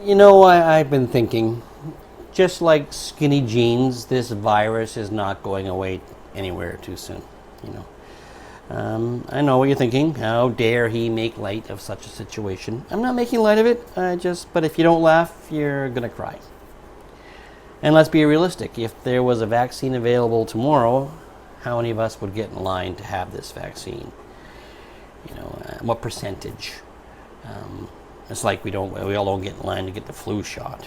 I've been thinking, just like skinny jeans, this virus is not going away anywhere too soon. You know, I know what you're thinking. How dare he make light of such a situation? I'm not making light of it. But if you don't laugh, you're gonna cry. And let's be realistic. If there was a vaccine available tomorrow, how many of us would get in line to have this vaccine? What percentage? It's like we all don't get in line to get the flu shot.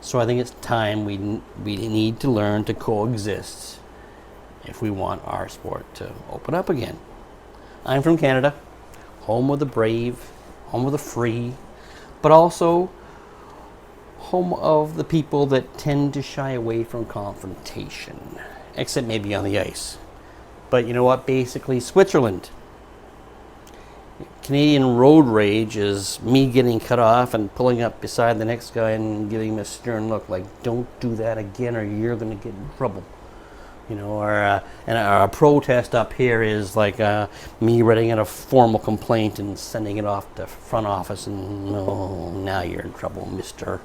So I think it's time we need to learn to coexist if we want our sport to open up again. I'm from Canada, home of the brave, home of the free, but also home of the people that tend to shy away from confrontation, except maybe on the ice. But you know what? Basically, Switzerland. Canadian road rage is me getting cut off and pulling up beside the next guy and giving him a stern look like, don't do that again or you're going to get in trouble. Or a protest up here is like me writing out a formal complaint and sending it off to front office and, no, now you're in trouble, mister.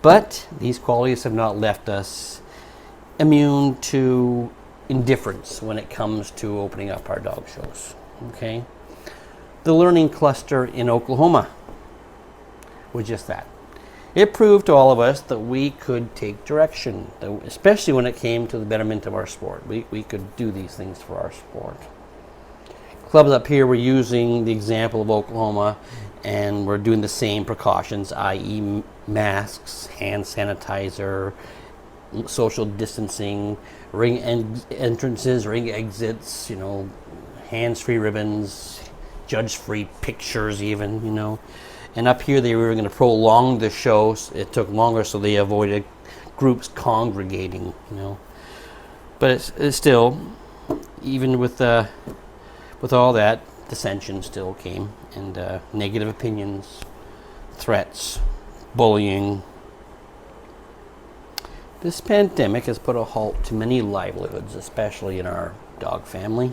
But these qualities have not left us immune to indifference when it comes to opening up our dog shows. Okay? The learning cluster in Oklahoma was just that. It proved to all of us that we could take direction, especially when it came to the betterment of our sport. We could do these things for our sport. Clubs up here were using the example of Oklahoma, and we're doing the same precautions, i.e. masks, hand sanitizer, social distancing, ring entrances, ring exits, hands-free ribbons, judge-free pictures even, And up here they were going to prolong the show. It took longer, so they avoided groups congregating, But it's still, even with all that, dissension still came, and negative opinions, threats, bullying. This pandemic has put a halt to many livelihoods, especially in our dog family.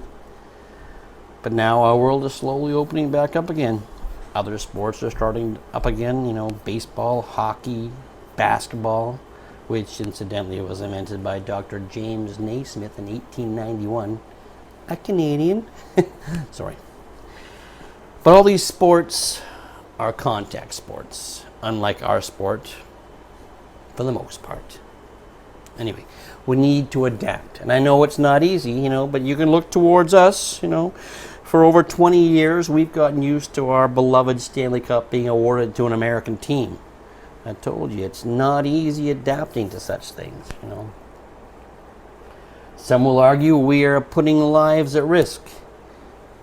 But now our world is slowly opening back up again. Other sports are starting up again, baseball, hockey, basketball, which incidentally was invented by Dr. James Naismith in 1891, a Canadian. Sorry. But all these sports are contact sports, unlike our sport, for the most part. Anyway, we need to adapt. And I know it's not easy, but you can look towards us, For over 20 years, we've gotten used to our beloved Stanley Cup being awarded to an American team. I told you, it's not easy adapting to such things, Some will argue we are putting lives at risk.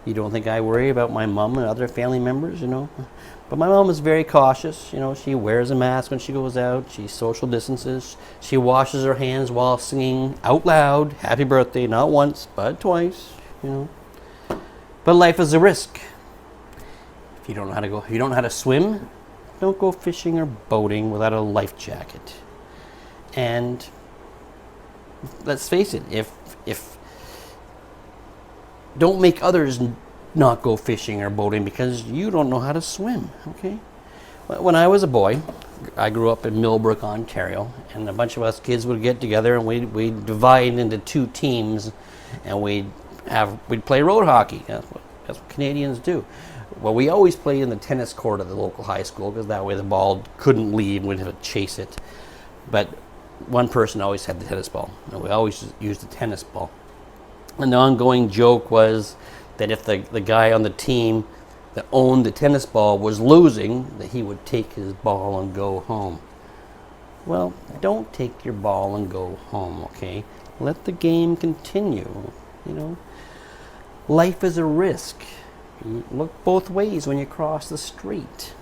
You don't think I worry about my mom and other family members, But my mom is very cautious. She wears a mask when she goes out. She social distances. She washes her hands while singing out loud, happy birthday, not once, but twice, But life is a risk. If you don't know how to swim, don't go fishing or boating without a life jacket. And let's face it, if don't make others not go fishing or boating because you don't know how to swim, okay? When I was a boy, I grew up in Millbrook, Ontario, and a bunch of us kids would get together and we'd divide into two teams, and we'd play road hockey. That's what Canadians do. Well, we always played in the tennis court at the local high school because that way the ball couldn't leave and we'd have to chase it. But one person always had the tennis ball, and we always used the tennis ball. And the ongoing joke was that if the guy on the team that owned the tennis ball was losing, that he would take his ball and go home. Well, don't take your ball and go home, okay? Let the game continue, Life is a risk. You look both ways when you cross the street,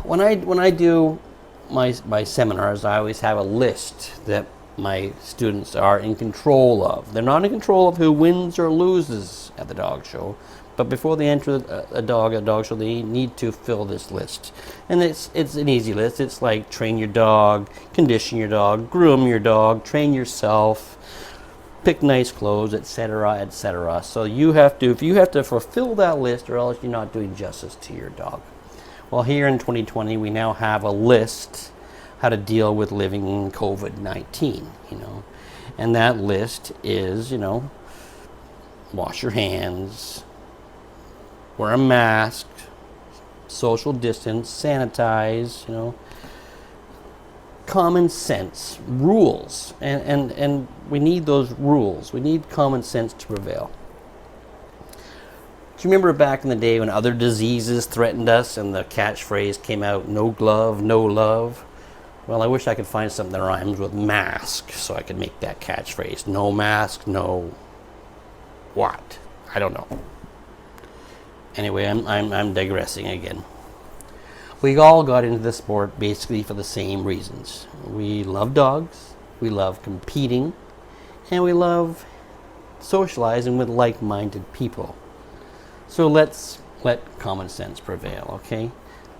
When I do my seminars, I always have a list that my students are in control of. They're not in control of who wins or loses at the dog show, but before they enter a dog show, they need to fill this list. And it's an easy list. It's like train your dog, condition your dog, groom your dog, train yourself, pick nice clothes, etc., etc. So you have to, if you have to fulfill that list, or else you're not doing justice to your dog. Well, here in 2020, we now have a list how to deal with living in COVID-19, you know. And that list is, you know, wash your hands, wear a mask, social distance, sanitize, you know, common sense, rules. And we need those rules. We need common sense to prevail. Do you remember back in the day when other diseases threatened us and the catchphrase came out, no glove, no love? Well, I wish I could find something that rhymes with mask so I could make that catchphrase. No mask, no what? I don't know. Anyway, I'm digressing again. We all got into the sport basically for the same reasons. We love dogs, we love competing, and we love socializing with like-minded people. So let's let common sense prevail, okay?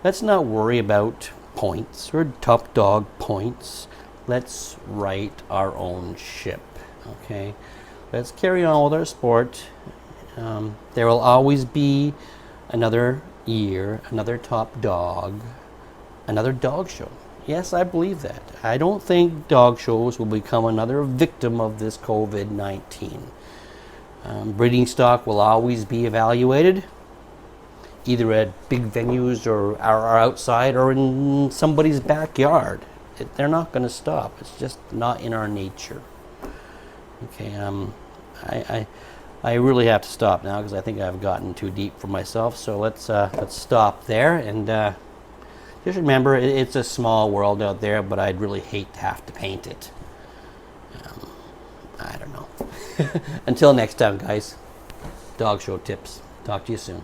Let's not worry about points or top dog points. Let's right our own ship, okay? Let's carry on with our sport. There will always be another year, another top dog, another dog show. Yes, I believe that. I don't think dog shows will become another victim of this COVID-19. Breeding stock will always be evaluated, either at big venues or outside or in somebody's backyard. They're not going to stop. It's just not in our nature. Okay, I really have to stop now because I think I've gotten too deep for myself. So let's stop there, and just remember it's a small world out there, but I'd really hate to have to paint it. I don't know. Until next time, guys. Dog show tips. Talk to you soon.